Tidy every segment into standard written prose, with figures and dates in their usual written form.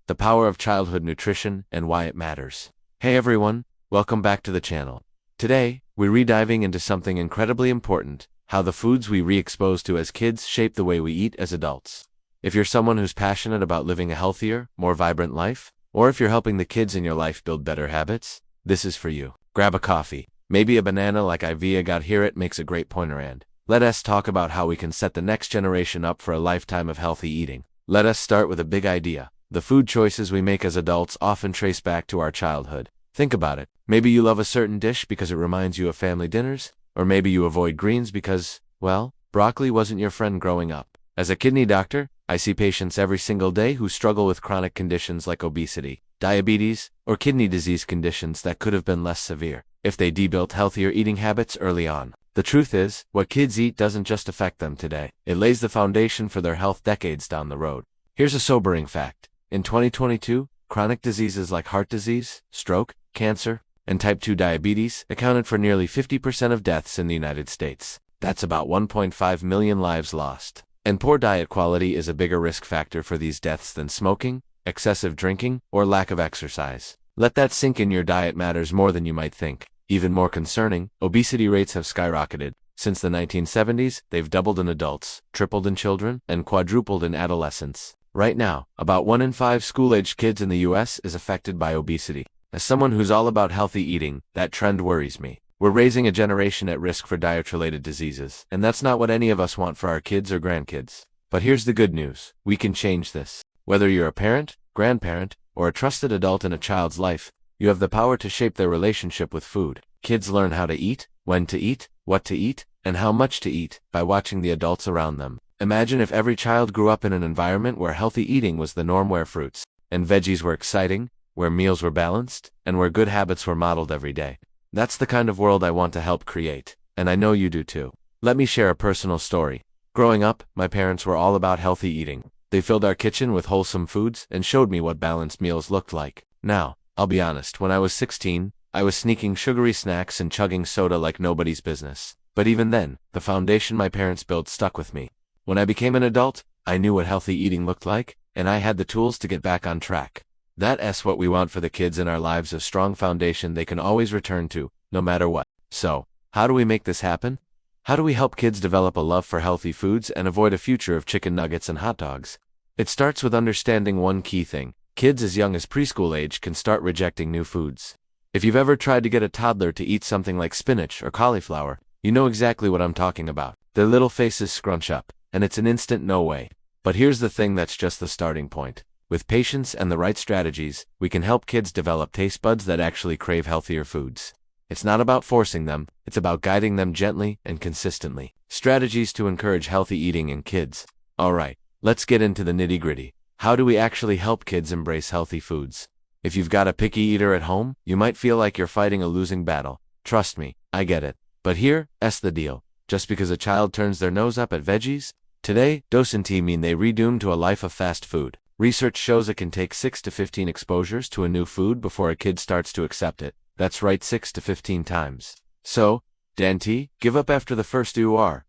the power of childhood nutrition and why it matters. Hey everyone, welcome back to the channel. Today, we're re-diving into something incredibly important, how the foods we re-expose to as kids shape the way we eat as adults. If you're someone who's passionate about living a healthier, more vibrant life, or if you're helping the kids in your life build better habits, this is for you. Grab a coffee, maybe a banana like Ivia got here. It makes a great pointer, and let us talk about how we can set the next generation up for a lifetime of healthy eating. Let us start with a big idea. The food choices we make as adults often trace back to our childhood. Think about it. Maybe you love a certain dish because it reminds you of family dinners, or maybe you avoid greens because, well, broccoli wasn't your friend growing up. As a kidney doctor, I see patients every single day who struggle with chronic conditions like obesity, diabetes, or kidney disease conditions that could have been less severe if they debuilt healthier eating habits early on. The truth is, what kids eat doesn't just affect them today. It lays the foundation for their health decades down the road. Here's a sobering fact. In 2022, chronic diseases like heart disease, stroke, cancer, and type 2 diabetes accounted for nearly 50% of deaths in the United States. That's about 1.5 million lives lost. And poor diet quality is a bigger risk factor for these deaths than smoking, excessive drinking, or lack of exercise. Let that sink in. Your diet matters more than you might think. Even more concerning, obesity rates have skyrocketed. Since the 1970s, they've doubled in adults, tripled in children, and quadrupled in adolescents. Right now, about 1 in 5 school-aged kids in the US is affected by obesity. As someone who's all about healthy eating, that trend worries me. We're raising a generation at risk for diet-related diseases, and that's not what any of us want for our kids or grandkids. But here's the good news. We can change this. Whether you're a parent, grandparent, or a trusted adult in a child's life, you have the power to shape their relationship with food. Kids learn how to eat, when to eat, what to eat, and how much to eat by watching the adults around them. Imagine if every child grew up in an environment where healthy eating was the norm, where fruits and veggies were exciting, where meals were balanced, and where good habits were modeled every day. That's the kind of world I want to help create, and I know you do too. Let me share a personal story. Growing up, my parents were all about healthy eating. They filled our kitchen with wholesome foods and showed me what balanced meals looked like. Now, I'll be honest, when I was 16, I was sneaking sugary snacks and chugging soda like nobody's business. But even then, the foundation my parents built stuck with me. When I became an adult, I knew what healthy eating looked like, and I had the tools to get back on track. That's what we want for the kids in our lives, a strong foundation they can always return to, no matter what. So, how do we make this happen? How do we help kids develop a love for healthy foods and avoid a future of chicken nuggets and hot dogs? It starts with understanding one key thing. Kids as young as preschool age can start rejecting new foods. If you've ever tried to get a toddler to eat something like spinach or cauliflower, you know exactly what I'm talking about. Their little faces scrunch up, and it's an instant no way. But here's the thing, that's just the starting point. With patience and the right strategies, we can help kids develop taste buds that actually crave healthier foods. It's not about forcing them, it's about guiding them gently and consistently. Strategies to encourage healthy eating in kids. Alright, let's get into the nitty-gritty. How do we actually help kids embrace healthy foods? If you've got a picky eater at home, you might feel like you're fighting a losing battle. Trust me, I get it. But here's the deal. Just because a child turns their nose up at veggies, today, doesn't mean they redoomed to a life of fast food. Research shows it can take 6 to 15 exposures to a new food before a kid starts to accept it. That's right, 6 to 15 times. So, Dante, give up after the first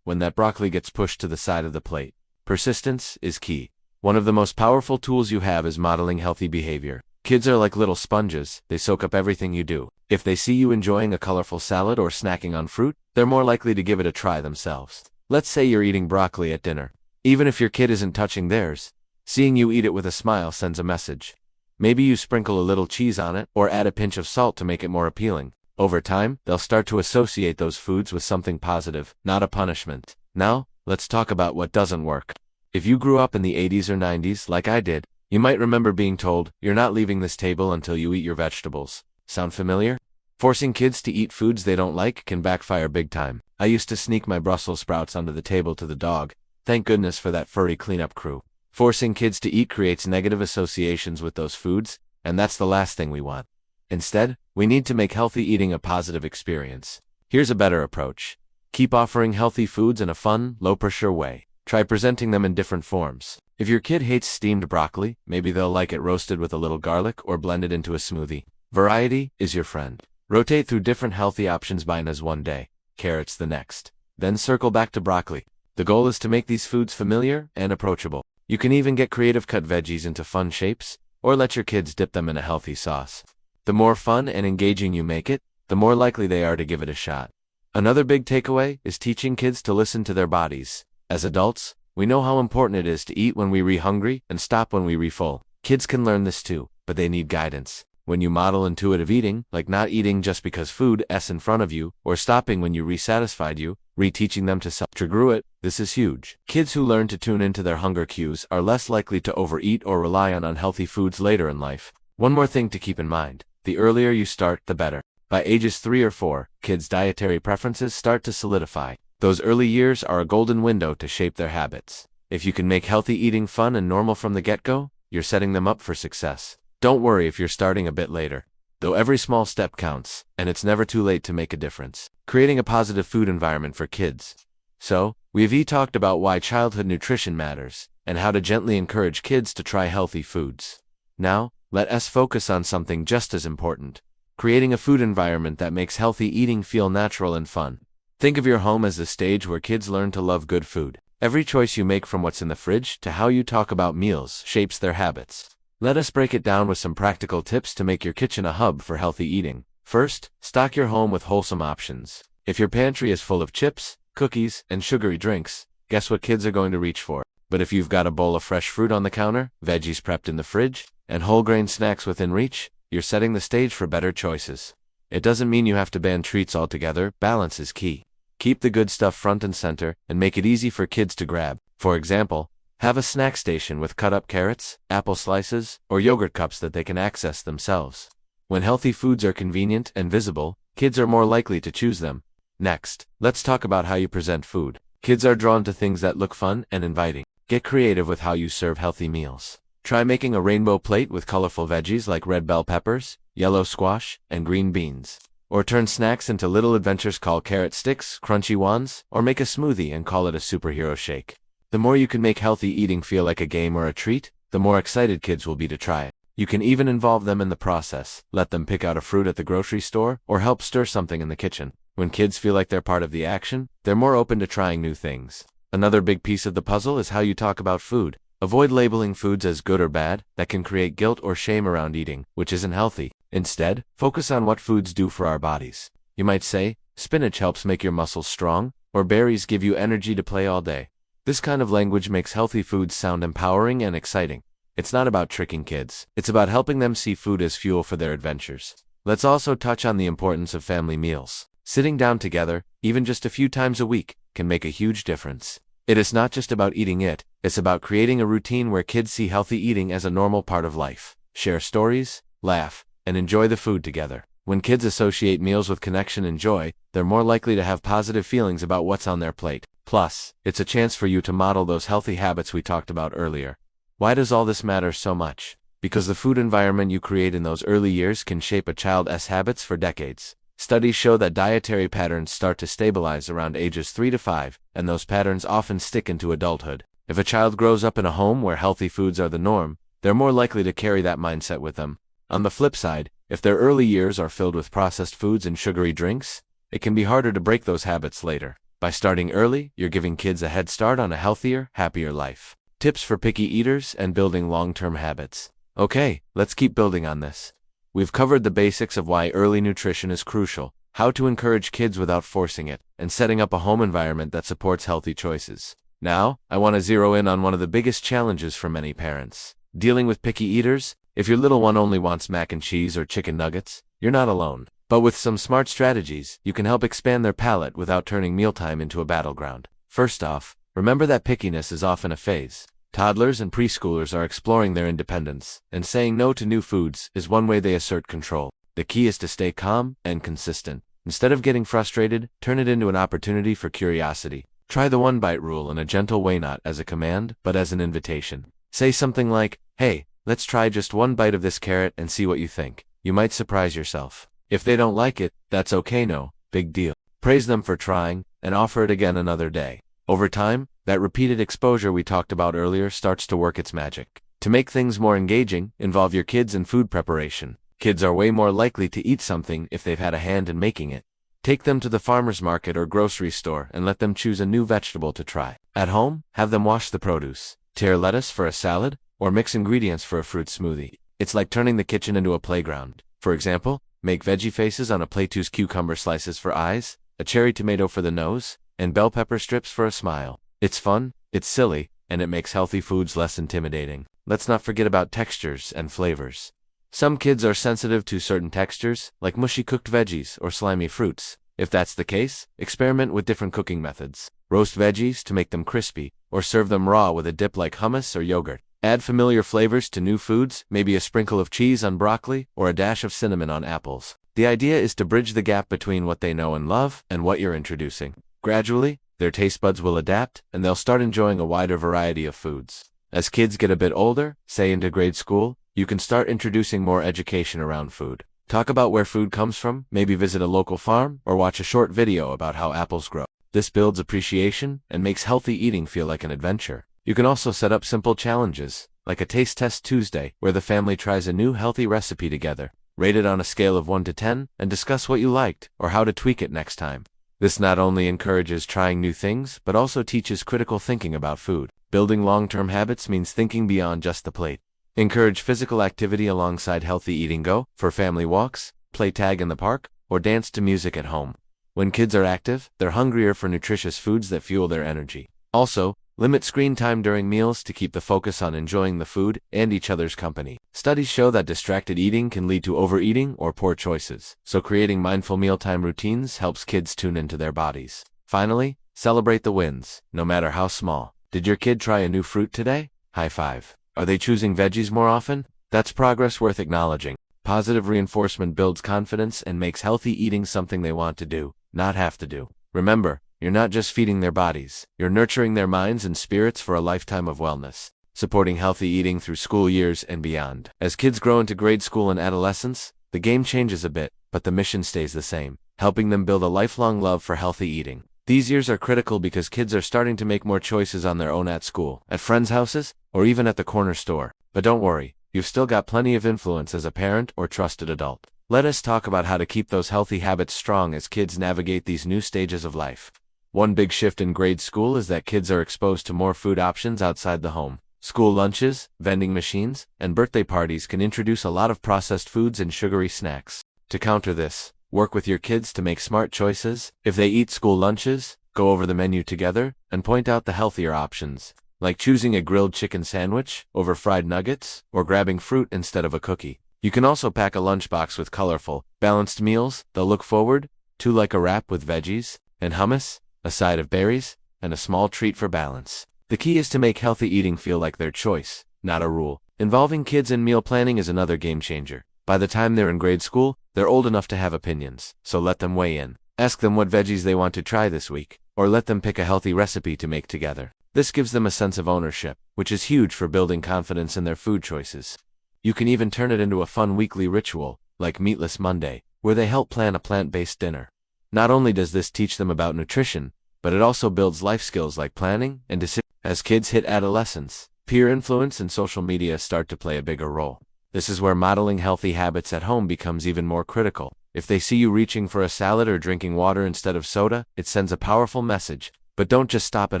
when that broccoli gets pushed to the side of the plate. Persistence is key. One of the most powerful tools you have is modeling healthy behavior. Kids are like little sponges, they soak up everything you do. If they see you enjoying a colorful salad or snacking on fruit, they're more likely to give it a try themselves. Let's say you're eating broccoli at dinner. Even if your kid isn't touching theirs, seeing you eat it with a smile sends a message. Maybe you sprinkle a little cheese on it, or add a pinch of salt to make it more appealing. Over time, they'll start to associate those foods with something positive, not a punishment. Now, let's talk about what doesn't work. If you grew up in the 80s or 90s, like I did, you might remember being told, you're not leaving this table until you eat your vegetables. Sound familiar? Forcing kids to eat foods they don't like can backfire big time. I used to sneak my Brussels sprouts onto the table to the dog. Thank goodness for that furry cleanup crew. Forcing kids to eat creates negative associations with those foods, and that's the last thing we want. Instead, we need to make healthy eating a positive experience. Here's a better approach. Keep offering healthy foods in a fun, low-pressure way. Try presenting them in different forms. If your kid hates steamed broccoli, maybe they'll like it roasted with a little garlic or blended into a smoothie. Variety is your friend. Rotate through different healthy options. Bananas one day, carrots the next. Then circle back to broccoli. The goal is to make these foods familiar and approachable. You can even get creative, cut veggies into fun shapes, or let your kids dip them in a healthy sauce. The more fun and engaging you make it, the more likely they are to give it a shot. Another big takeaway is teaching kids to listen to their bodies. As adults, we know how important it is to eat when we re-hungry and stop when we re-full. Kids can learn this too, but they need guidance. When you model intuitive eating, like not eating just because food is in front of you, or stopping when you re-satisfied you, re-teaching them to self-trigger it, this is huge. Kids who learn to tune into their hunger cues are less likely to overeat or rely on unhealthy foods later in life. One more thing to keep in mind: the earlier you start, the better. By ages 3 or 4, kids' dietary preferences start to solidify. Those early years are a golden window to shape their habits. If you can make healthy eating fun and normal from the get-go, you're setting them up for success. Don't worry if you're starting a bit later, though every small step counts, and it's never too late to make a difference. Creating a positive food environment for kids. So, we've talked about why childhood nutrition matters, and how to gently encourage kids to try healthy foods. Now, let us focus on something just as important: creating a food environment that makes healthy eating feel natural and fun. Think of your home as the stage where kids learn to love good food. Every choice you make, from what's in the fridge to how you talk about meals, shapes their habits. Let us break it down with some practical tips to make your kitchen a hub for healthy eating. First, stock your home with wholesome options. If your pantry is full of chips, cookies, and sugary drinks, guess what kids are going to reach for? But if you've got a bowl of fresh fruit on the counter, veggies prepped in the fridge, and whole grain snacks within reach, you're setting the stage for better choices. It doesn't mean you have to ban treats altogether. Balance is key. Keep the good stuff front and center, and make it easy for kids to grab. For example, have a snack station with cut-up carrots, apple slices, or yogurt cups that they can access themselves. When healthy foods are convenient and visible, kids are more likely to choose them. Next, let's talk about how you present food. Kids are drawn to things that look fun and inviting. Get creative with how you serve healthy meals. Try making a rainbow plate with colorful veggies like red bell peppers, yellow squash, and green beans. Or turn snacks into little adventures. Call carrot sticks crunchy ones, or make a smoothie and call it a superhero shake. The more you can make healthy eating feel like a game or a treat, the more excited kids will be to try it. You can even involve them in the process. Let them pick out a fruit at the grocery store, or help stir something in the kitchen. When kids feel like they're part of the action, they're more open to trying new things. Another big piece of the puzzle is how you talk about food. Avoid labeling foods as good or bad. That can create guilt or shame around eating, which isn't healthy. Instead, focus on what foods do for our bodies. You might say, spinach helps make your muscles strong, or berries give you energy to play all day. This kind of language makes healthy foods sound empowering and exciting. It's not about tricking kids. It's about helping them see food as fuel for their adventures. Let's also touch on the importance of family meals. Sitting down together, even just a few times a week, can make a huge difference. It is not just about eating it, it's about creating a routine where kids see healthy eating as a normal part of life. Share stories, laugh, and enjoy the food together. When kids associate meals with connection and joy, they're more likely to have positive feelings about what's on their plate. Plus, it's a chance for you to model those healthy habits we talked about earlier. Why does all this matter so much? Because the food environment you create in those early years can shape a child's habits for decades. Studies show that dietary patterns start to stabilize around ages 3 to 5, and those patterns often stick into adulthood. If a child grows up in a home where healthy foods are the norm, they're more likely to carry that mindset with them. On the flip side, if their early years are filled with processed foods and sugary drinks, it can be harder to break those habits later. By starting early, you're giving kids a head start on a healthier, happier life. Tips for picky eaters and building long-term habits. Okay, let's keep building on this. We've covered the basics of why early nutrition is crucial, how to encourage kids without forcing it, and setting up a home environment that supports healthy choices. Now, I want to zero in on one of the biggest challenges for many parents. Dealing with picky eaters. If your little one only wants mac and cheese or chicken nuggets, you're not alone. But with some smart strategies, you can help expand their palate without turning mealtime into a battleground. First off, remember that pickiness is often a phase. Toddlers and preschoolers are exploring their independence, and saying no to new foods is one way they assert control. The key is to stay calm and consistent. Instead of getting frustrated, turn it into an opportunity for curiosity. Try the one-bite rule in a gentle way, not as a command, but as an invitation. Say something like, "Hey, let's try just one bite of this carrot and see what you think." You might surprise yourself. If they don't like it, that's okay, no big deal. Praise them for trying, and offer it again another day. Over time, that repeated exposure we talked about earlier starts to work its magic. To make things more engaging, involve your kids in food preparation. Kids are way more likely to eat something if they've had a hand in making it. Take them to the farmer's market or grocery store and let them choose a new vegetable to try. At home, have them wash the produce, tear lettuce for a salad, or mix ingredients for a fruit smoothie. It's like turning the kitchen into a playground. For example, make veggie faces on a plate, use cucumber slices for eyes, a cherry tomato for the nose, and bell pepper strips for a smile. It's fun, it's silly, and it makes healthy foods less intimidating. Let's not forget about textures and flavors. Some kids are sensitive to certain textures, like mushy cooked veggies or slimy fruits. If that's the case, experiment with different cooking methods. Roast veggies to make them crispy, or serve them raw with a dip like hummus or yogurt. Add familiar flavors to new foods, maybe a sprinkle of cheese on broccoli or a dash of cinnamon on apples. The idea is to bridge the gap between what they know and love and what you're introducing. Gradually, their taste buds will adapt, and they'll start enjoying a wider variety of foods. As kids get a bit older, say into grade school, you can start introducing more education around food. Talk about where food comes from, maybe visit a local farm, or watch a short video about how apples grow. This builds appreciation and makes healthy eating feel like an adventure. You can also set up simple challenges, like a Taste Test Tuesday, where the family tries a new healthy recipe together. Rate it on a scale of 1 to 10, and discuss what you liked, or how to tweak it next time. This not only encourages trying new things, but also teaches critical thinking about food. Building long-term habits means thinking beyond just the plate. Encourage physical activity alongside healthy eating. Go for family walks, play tag in the park, or dance to music at home. When kids are active, they're hungrier for nutritious foods that fuel their energy. Also, limit screen time during meals to keep the focus on enjoying the food and each other's company. Studies show that distracted eating can lead to overeating or poor choices, so creating mindful mealtime routines helps kids tune into their bodies. Finally, celebrate the wins, no matter how small. Did your kid try a new fruit today? High five. Are they choosing veggies more often? That's progress worth acknowledging. Positive reinforcement builds confidence and makes healthy eating something they want to do, not have to do. Remember, you're not just feeding their bodies, you're nurturing their minds and spirits for a lifetime of wellness. Supporting healthy eating through school years and beyond. As kids grow into grade school and adolescence, the game changes a bit, but the mission stays the same, helping them build a lifelong love for healthy eating. These years are critical because kids are starting to make more choices on their own at school, at friends' houses, or even at the corner store. But don't worry, you've still got plenty of influence as a parent or trusted adult. Let us talk about how to keep those healthy habits strong as kids navigate these new stages of life. One big shift in grade school is that kids are exposed to more food options outside the home. School lunches, vending machines, and birthday parties can introduce a lot of processed foods and sugary snacks. To counter this, work with your kids to make smart choices. If they eat school lunches, go over the menu together and point out the healthier options, like choosing a grilled chicken sandwich over fried nuggets or grabbing fruit instead of a cookie. You can also pack a lunchbox with colorful, balanced meals they'll look forward to, like a wrap with veggies and hummus, a side of berries, and a small treat for balance. The key is to make healthy eating feel like their choice, not a rule. Involving kids in meal planning is another game changer. By the time they're in grade school, they're old enough to have opinions, so let them weigh in. Ask them what veggies they want to try this week, or let them pick a healthy recipe to make together. This gives them a sense of ownership, which is huge for building confidence in their food choices. You can even turn it into a fun weekly ritual, like Meatless Monday, where they help plan a plant-based dinner. Not only does this teach them about nutrition, but it also builds life skills like planning and decision. As kids hit adolescence, peer influence and social media start to play a bigger role. This is where modeling healthy habits at home becomes even more critical. If they see you reaching for a salad or drinking water instead of soda, it sends a powerful message. But don't just stop at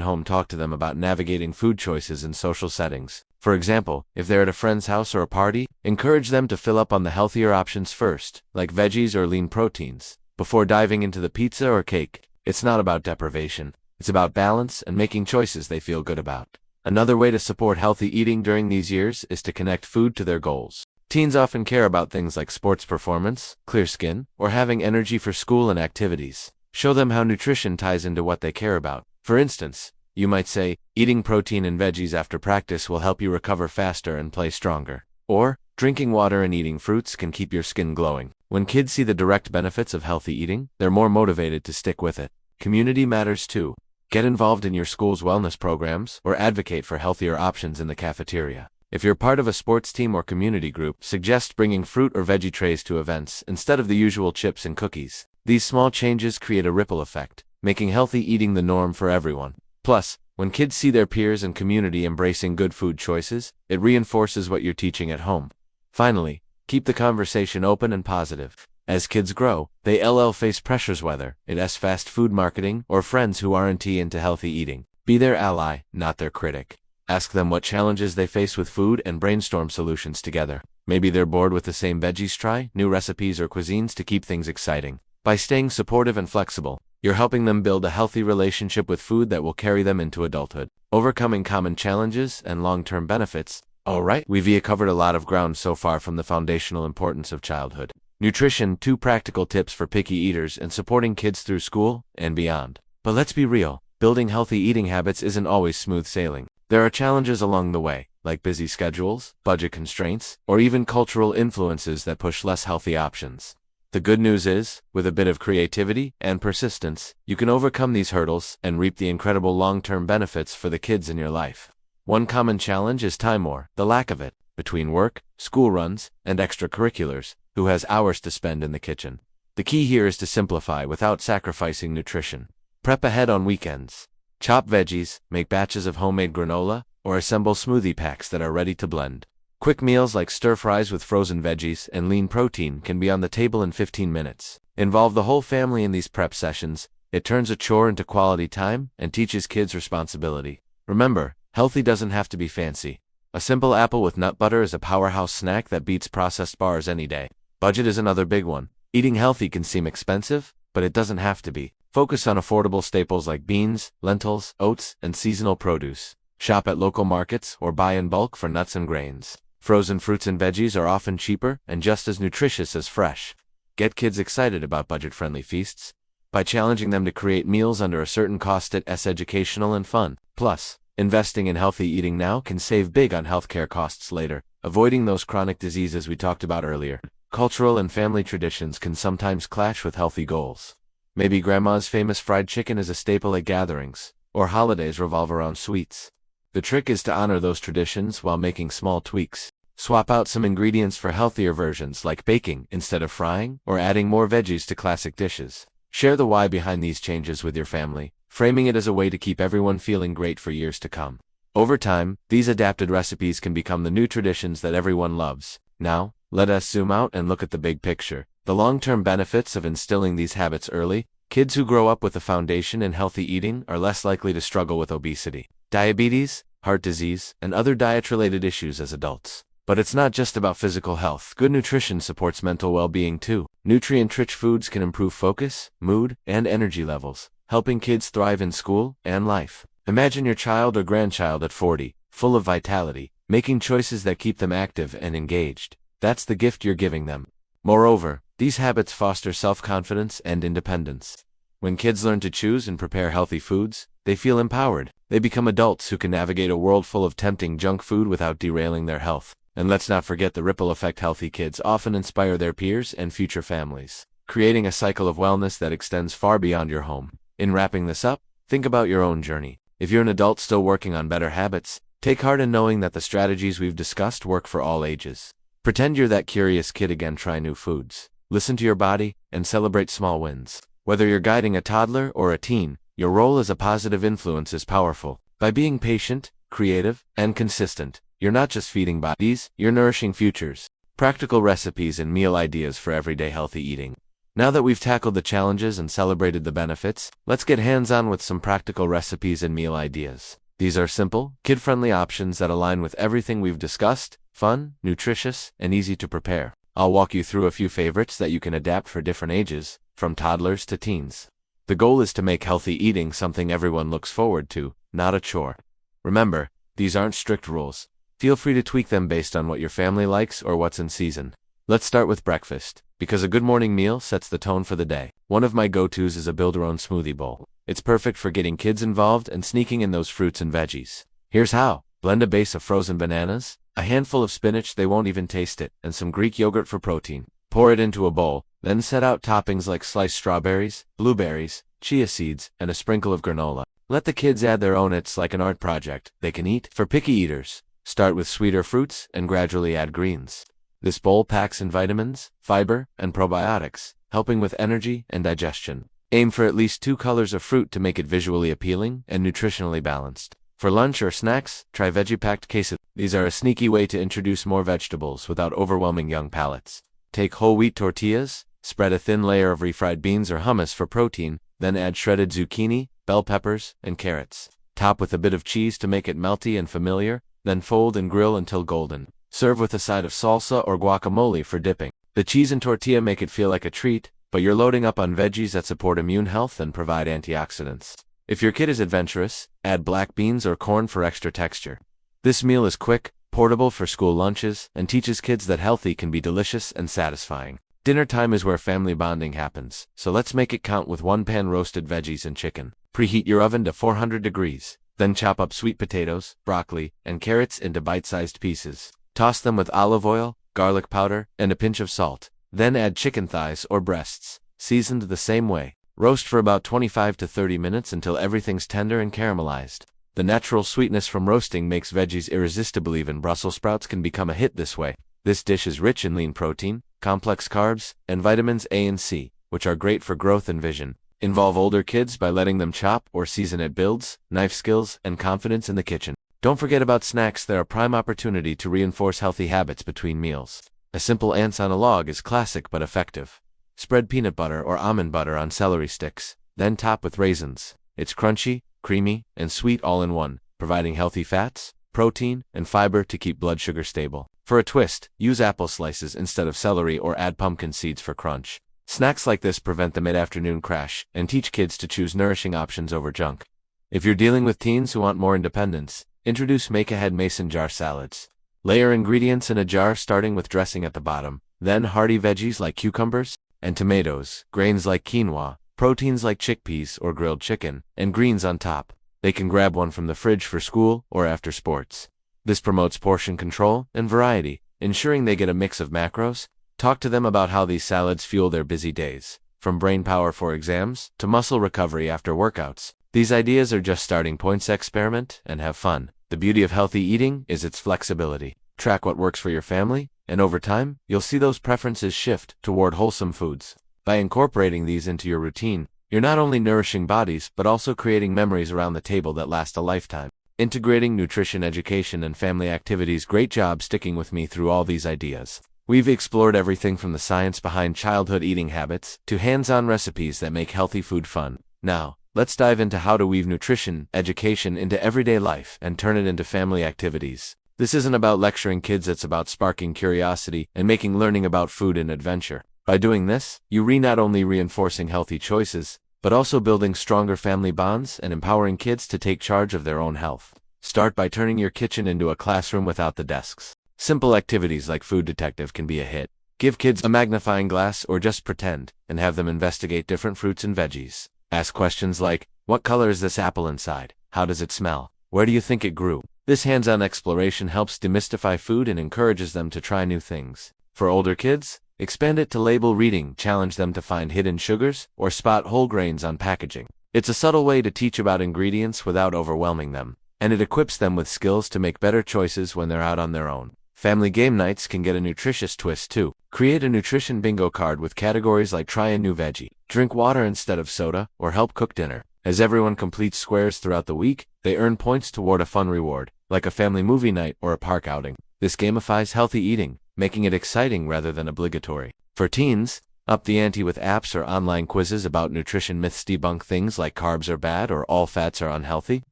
home. Talk to them about navigating food choices in social settings. For example, if they're at a friend's house or a party, encourage them to fill up on the healthier options first, like veggies or lean proteins, before diving into the pizza or cake. It's not about deprivation. It's about balance and making choices they feel good about. Another way to support healthy eating during these years is to connect food to their goals. Teens often care about things like sports performance, clear skin, or having energy for school and activities. Show them how nutrition ties into what they care about. For instance, you might say, eating protein and veggies after practice will help you recover faster and play stronger. Or, drinking water and eating fruits can keep your skin glowing. When kids see the direct benefits of healthy eating, they're more motivated to stick with it. Community matters too. Get involved in your school's wellness programs or advocate for healthier options in the cafeteria. If you're part of a sports team or community group, suggest bringing fruit or veggie trays to events instead of the usual chips and cookies. These small changes create a ripple effect, making healthy eating the norm for everyone. Plus, when kids see their peers and community embracing good food choices, it reinforces what you're teaching at home. Finally, keep the conversation open and positive. As kids grow, they face pressures, whether it's fast food marketing or friends who aren't into healthy eating. Be their ally, not their critic. Ask them what challenges they face with food and brainstorm solutions together. Maybe they're bored with the same veggies. Try new recipes or cuisines to keep things exciting. By staying supportive and flexible, you're helping them build a healthy relationship with food that will carry them into adulthood. Overcoming common challenges and long-term benefits. Alright, we've covered a lot of ground so far, from the foundational importance of childhood nutrition to practical tips for picky eaters and supporting kids through school and beyond. But let's be real, building healthy eating habits isn't always smooth sailing. There are challenges along the way, like busy schedules, budget constraints, or even cultural influences that push less healthy options. The good news is, with a bit of creativity and persistence, you can overcome these hurdles and reap the incredible long-term benefits for the kids in your life. One common challenge is time, or the lack of it. Between work, school runs, and extracurriculars, who has hours to spend in the kitchen? The key here is to simplify without sacrificing nutrition. Prep ahead on weekends. Chop veggies, make batches of homemade granola, or assemble smoothie packs that are ready to blend. Quick meals like stir-fries with frozen veggies and lean protein can be on the table in 15 minutes. Involve the whole family in these prep sessions. It turns a chore into quality time and teaches kids responsibility. Remember, healthy doesn't have to be fancy. A simple apple with nut butter is a powerhouse snack that beats processed bars any day. Budget is another big one. Eating healthy can seem expensive, but it doesn't have to be. Focus on affordable staples like beans, lentils, oats, and seasonal produce. Shop at local markets or buy in bulk for nuts and grains. Frozen fruits and veggies are often cheaper and just as nutritious as fresh. Get kids excited about budget-friendly feasts by challenging them to create meals under a certain cost. It's educational and fun. Plus, investing in healthy eating now can save big on healthcare costs later, avoiding those chronic diseases we talked about earlier. Cultural and family traditions can sometimes clash with healthy goals. Maybe grandma's famous fried chicken is a staple at gatherings, or holidays revolve around sweets. The trick is to honor those traditions while making small tweaks. Swap out some ingredients for healthier versions like baking instead of frying, or adding more veggies to classic dishes. Share the why behind these changes with your family, framing it as a way to keep everyone feeling great for years to come. Over time, these adapted recipes can become the new traditions that everyone loves. Now, let us zoom out and look at the big picture. The long-term benefits of instilling these habits early. Kids who grow up with a foundation in healthy eating are less likely to struggle with obesity, diabetes, heart disease, and other diet-related issues as adults. But it's not just about physical health. Good nutrition supports mental well-being too. Nutrient-rich foods can improve focus, mood, and energy levels, helping kids thrive in school and life. Imagine your child or grandchild at 40, full of vitality, making choices that keep them active and engaged. That's the gift you're giving them. Moreover, these habits foster self-confidence and independence. When kids learn to choose and prepare healthy foods, they feel empowered. They become adults who can navigate a world full of tempting junk food without derailing their health. And let's not forget the ripple effect. Healthy kids often inspire their peers and future families, creating a cycle of wellness that extends far beyond your home. In wrapping this up, think about your own journey. If you're an adult still working on better habits, take heart in knowing that the strategies we've discussed work for all ages. Pretend you're that curious kid again. Try new foods, listen to your body, and celebrate small wins. Whether you're guiding a toddler or a teen, your role as a positive influence is powerful. By being patient, creative, and consistent, you're not just feeding bodies, you're nourishing futures. Practical recipes and meal ideas for everyday healthy eating. Now that we've tackled the challenges and celebrated the benefits, let's get hands-on with some practical recipes and meal ideas. These are simple, kid-friendly options that align with everything we've discussed: fun, nutritious, and easy to prepare. I'll walk you through a few favorites that you can adapt for different ages, from toddlers to teens. The goal is to make healthy eating something everyone looks forward to, not a chore. Remember, these aren't strict rules. Feel free to tweak them based on what your family likes or what's in season. Let's start with breakfast, because a good morning meal sets the tone for the day. One of my go-tos is a build-your-own smoothie bowl. It's perfect for getting kids involved and sneaking in those fruits and veggies. Here's how. Blend a base of frozen bananas, a handful of spinach, they won't even taste it, and some Greek yogurt for protein. Pour it into a bowl, then set out toppings like sliced strawberries, blueberries, chia seeds, and a sprinkle of granola. Let the kids add their own. It's like an art project they can eat. For picky eaters, start with sweeter fruits and gradually add greens. This bowl packs in vitamins, fiber, and probiotics, helping with energy and digestion. Aim for at least 2 colors of fruit to make it visually appealing and nutritionally balanced. For lunch or snacks, try veggie-packed quesadillas. These are a sneaky way to introduce more vegetables without overwhelming young palates. Take whole wheat tortillas, spread a thin layer of refried beans or hummus for protein, then add shredded zucchini, bell peppers, and carrots. Top with a bit of cheese to make it melty and familiar, then fold and grill until golden. Serve with a side of salsa or guacamole for dipping. The cheese and tortilla make it feel like a treat, but you're loading up on veggies that support immune health and provide antioxidants. If your kid is adventurous, add black beans or corn for extra texture. This meal is quick, portable for school lunches, and teaches kids that healthy can be delicious and satisfying. Dinner time is where family bonding happens, so let's make it count with one pan roasted veggies and chicken. Preheat your oven to 400 degrees. Then chop up sweet potatoes, broccoli, and carrots into bite-sized pieces. Toss them with olive oil, garlic powder, and a pinch of salt. Then add chicken thighs or breasts, seasoned the same way. Roast for about 25 to 30 minutes until everything's tender and caramelized. The natural sweetness from roasting makes veggies irresistible. Even Brussels sprouts can become a hit this way. This dish is rich in lean protein, complex carbs, and vitamins A and C, which are great for growth and vision. Involve older kids by letting them chop or season. It builds knife skills and confidence in the kitchen. Don't forget about snacks. They're a prime opportunity to reinforce healthy habits between meals. A simple ants on a log is classic but effective. Spread peanut butter or almond butter on celery sticks, then top with raisins. It's crunchy, creamy, and sweet all in one, providing healthy fats, protein, and fiber to keep blood sugar stable. For a twist, use apple slices instead of celery or add pumpkin seeds for crunch. Snacks like this prevent the mid-afternoon crash and teach kids to choose nourishing options over junk. If you're dealing with teens who want more independence, introduce make-ahead mason jar salads. Layer ingredients in a jar starting with dressing at the bottom, then hearty veggies like cucumbers and tomatoes, grains like quinoa, proteins like chickpeas or grilled chicken, and greens on top. They can grab one from the fridge for school or after sports. This promotes portion control and variety, ensuring they get a mix of macros. Talk to them about how these salads fuel their busy days, from brain power for exams to muscle recovery after workouts. These ideas are just starting points. Experiment and have fun. The beauty of healthy eating is its flexibility. Track what works for your family, and over time, you'll see those preferences shift toward wholesome foods. By incorporating these into your routine, you're not only nourishing bodies but also creating memories around the table that last a lifetime. Integrating nutrition education and family activities. Great job sticking with me through all these ideas. We've explored everything from the science behind childhood eating habits to hands-on recipes that make healthy food fun. Now, let's dive into how to weave nutrition education into everyday life and turn it into family activities. This isn't about lecturing kids, it's about sparking curiosity and making learning about food an adventure. By doing this, you're not only reinforcing healthy choices, but also building stronger family bonds and empowering kids to take charge of their own health. Start by turning your kitchen into a classroom without the desks. Simple activities like Food Detective can be a hit. Give kids a magnifying glass or just pretend, and have them investigate different fruits and veggies. Ask questions like, what color is this apple inside? How does it smell? Where do you think it grew? This hands-on exploration helps demystify food and encourages them to try new things. For older kids, expand it to label reading. Challenge them to find hidden sugars or spot whole grains on packaging. It's a subtle way to teach about ingredients without overwhelming them, and it equips them with skills to make better choices when they're out on their own. Family game nights can get a nutritious twist too. Create a nutrition bingo card with categories like try a new veggie, drink water instead of soda, or help cook dinner. As everyone completes squares throughout the week, they earn points toward a fun reward, like a family movie night or a park outing. This gamifies healthy eating, making it exciting rather than obligatory. For teens, up the ante with apps or online quizzes about nutrition myths. Debunk things like carbs are bad or all fats are unhealthy.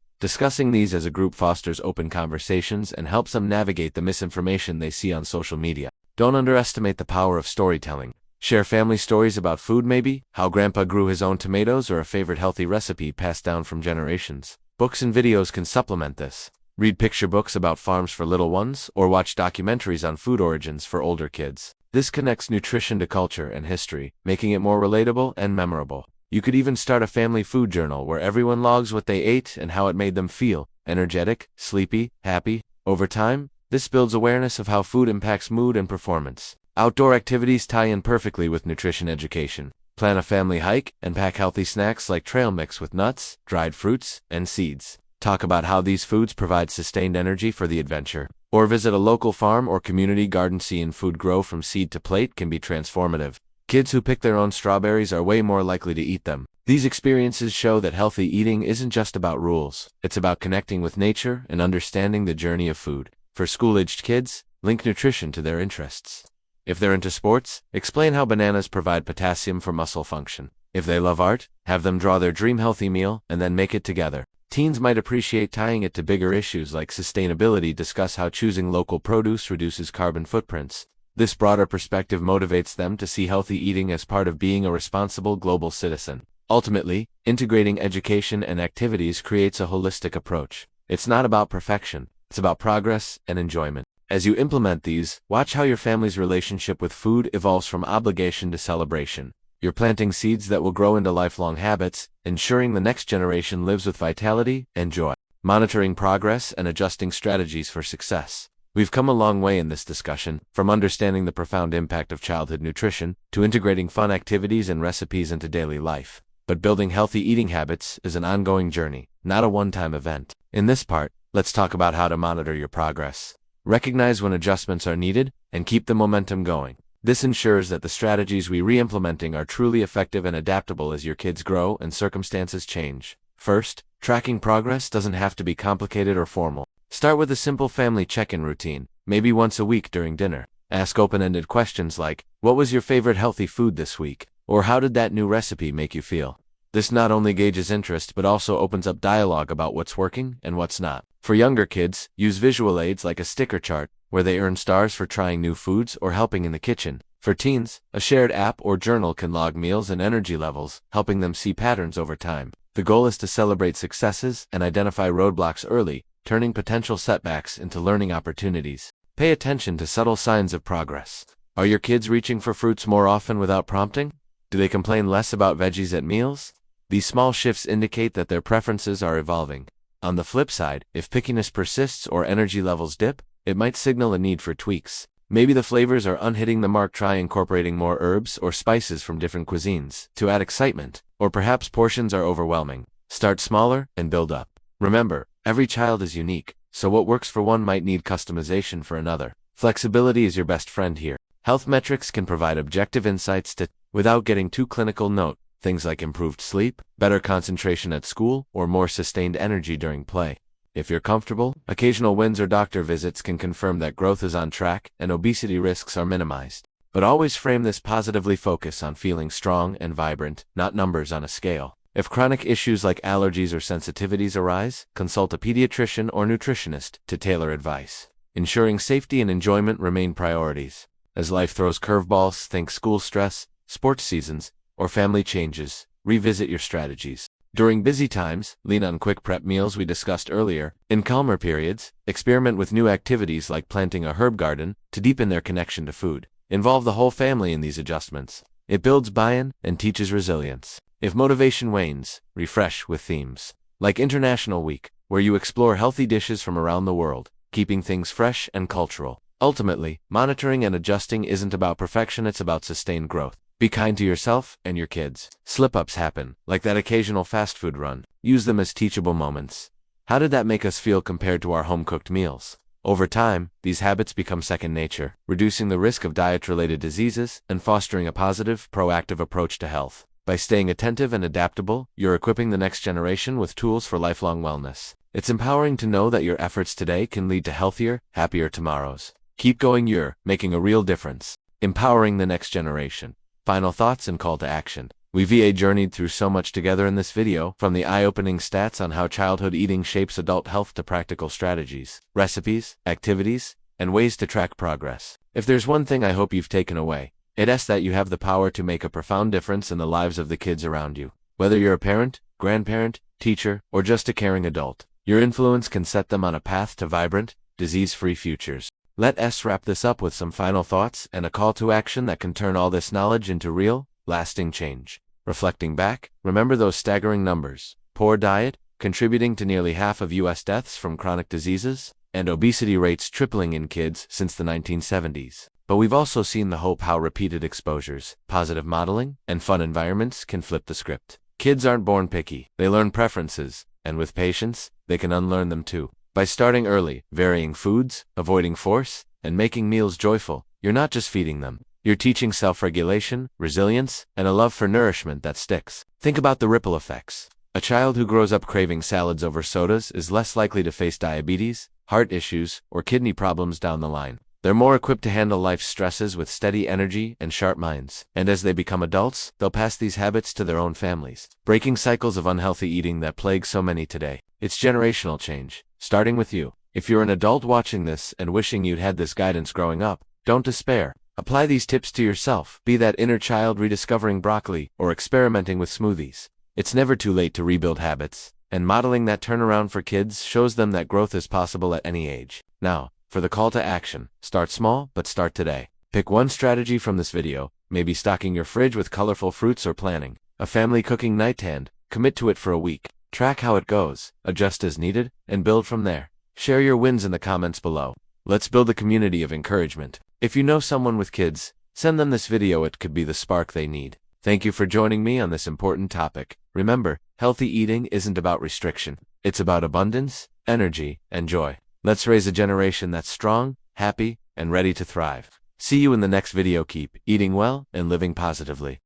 Discussing these as a group fosters open conversations and helps them navigate the misinformation they see on social media. Don't underestimate the power of storytelling. Share family stories about food, maybe how grandpa grew his own tomatoes or a favorite healthy recipe passed down from generations. Books and videos can supplement this. Read picture books about farms for little ones or watch documentaries on food origins for older kids. This connects nutrition to culture and history, making it more relatable and memorable. You could even start a family food journal where everyone logs what they ate and how it made them feel, energetic, sleepy, happy. Over time, this builds awareness of how food impacts mood and performance. Outdoor activities tie in perfectly with nutrition education. Plan a family hike and pack healthy snacks like trail mix with nuts, dried fruits, and seeds. Talk about how these foods provide sustained energy for the adventure. Or visit a local farm or community garden. Seeing food grow from seed to plate can be transformative. Kids who pick their own strawberries are way more likely to eat them. These experiences show that healthy eating isn't just about rules. It's about connecting with nature and understanding the journey of food. For school-aged kids, link nutrition to their interests. If they're into sports, explain how bananas provide potassium for muscle function. If they love art, have them draw their dream healthy meal and then make it together. Teens might appreciate tying it to bigger issues like sustainability, discuss how choosing local produce reduces carbon footprints. This broader perspective motivates them to see healthy eating as part of being a responsible global citizen. Ultimately, integrating education and activities creates a holistic approach. It's not about perfection, it's about progress and enjoyment. As you implement these, watch how your family's relationship with food evolves from obligation to celebration. You're planting seeds that will grow into lifelong habits, ensuring the next generation lives with vitality and joy. Monitoring progress and adjusting strategies for success. We've come a long way in this discussion, from understanding the profound impact of childhood nutrition to integrating fun activities and recipes into daily life. But building healthy eating habits is an ongoing journey, not a one-time event. In this part, let's talk about how to monitor your progress. Recognize when adjustments are needed and keep the momentum going. This ensures that the strategies we re-implementing are truly effective and adaptable as your kids grow and circumstances change. First, tracking progress doesn't have to be complicated or formal. Start with a simple family check-in routine, maybe once a week during dinner. Ask open-ended questions like, "What was your favorite healthy food this week?" Or "How did that new recipe make you feel?" This not only gauges interest but also opens up dialogue about what's working and what's not. For younger kids, use visual aids like a sticker chart, where they earn stars for trying new foods or helping in the kitchen. For teens, a shared app or journal can log meals and energy levels, helping them see patterns over time. The goal is to celebrate successes and identify roadblocks early, turning potential setbacks into learning opportunities. Pay attention to subtle signs of progress. Are your kids reaching for fruits more often without prompting? Do they complain less about veggies at meals? These small shifts indicate that their preferences are evolving. On the flip side, if pickiness persists or energy levels dip, it might signal a need for tweaks. Maybe the flavors are unhitting the mark. Try incorporating more herbs or spices from different cuisines to add excitement, or perhaps portions are overwhelming. Start smaller and build up. Remember, every child is unique, so what works for one might need customization for another. Flexibility is your best friend here. Health metrics can provide objective insights without getting too clinical. Note things like improved sleep, better concentration at school, or more sustained energy during play. If you're comfortable, occasional wins or doctor visits can confirm that growth is on track and obesity risks are minimized. But always frame this positively. Focus on feeling strong and vibrant, not numbers on a scale. If chronic issues like allergies or sensitivities arise, consult a pediatrician or nutritionist to tailor advice. Ensuring safety and enjoyment remain priorities. As life throws curveballs, think school stress, sports seasons, or family changes, revisit your strategies. During busy times, lean on quick prep meals we discussed earlier. In calmer periods, experiment with new activities like planting a herb garden to deepen their connection to food. Involve the whole family in these adjustments. It builds buy-in and teaches resilience. If motivation wanes, refresh with themes like International Week, where you explore healthy dishes from around the world, keeping things fresh and cultural. Ultimately, monitoring and adjusting isn't about perfection, it's about sustained growth. Be kind to yourself and your kids. Slip-ups happen, like that occasional fast food run. Use them as teachable moments. How did that make us feel compared to our home-cooked meals? Over time, these habits become second nature, reducing the risk of diet-related diseases and fostering a positive, proactive approach to health. By staying attentive and adaptable, you're equipping the next generation with tools for lifelong wellness. It's empowering to know that your efforts today can lead to healthier, happier tomorrows. Keep going, you're making a real difference. Empowering the next generation. Final thoughts and call to action. We've journeyed through so much together in this video, from the eye-opening stats on how childhood eating shapes adult health to practical strategies, recipes, activities, and ways to track progress. If there's one thing I hope you've taken away, it's that you have the power to make a profound difference in the lives of the kids around you. Whether you're a parent, grandparent, teacher, or just a caring adult, your influence can set them on a path to vibrant, disease-free futures. Let's wrap this up with some final thoughts and a call to action that can turn all this knowledge into real, lasting change. Reflecting back, remember those staggering numbers: poor diet, contributing to nearly half of U.S. deaths from chronic diseases, and obesity rates tripling in kids since the 1970s. But we've also seen the hope how repeated exposures, positive modeling, and fun environments can flip the script. Kids aren't born picky, they learn preferences, and with patience, they can unlearn them too. By starting early, varying foods, avoiding force, and making meals joyful, you're not just feeding them. You're teaching self-regulation, resilience, and a love for nourishment that sticks. Think about the ripple effects. A child who grows up craving salads over sodas is less likely to face diabetes, heart issues, or kidney problems down the line. They're more equipped to handle life's stresses with steady energy and sharp minds. And as they become adults, they'll pass these habits to their own families, breaking cycles of unhealthy eating that plague so many today. It's generational change, starting with you. If you're an adult watching this and wishing you'd had this guidance growing up, don't despair. Apply these tips to yourself, be that inner child rediscovering broccoli or experimenting with smoothies. It's never too late to rebuild habits, and modeling that turnaround for kids shows them that growth is possible at any age. Now, for the call to action, start small, but start today. Pick one strategy from this video, maybe stocking your fridge with colorful fruits or planning a family cooking night and commit to it for a week. Track how it goes, adjust as needed, and build from there. Share your wins in the comments below. Let's build a community of encouragement. If you know someone with kids, send them this video. It could be the spark they need. Thank you for joining me on this important topic. Remember, healthy eating isn't about restriction. It's about abundance, energy, and joy. Let's raise a generation that's strong, happy, and ready to thrive. See you in the next video. Keep eating well and living positively.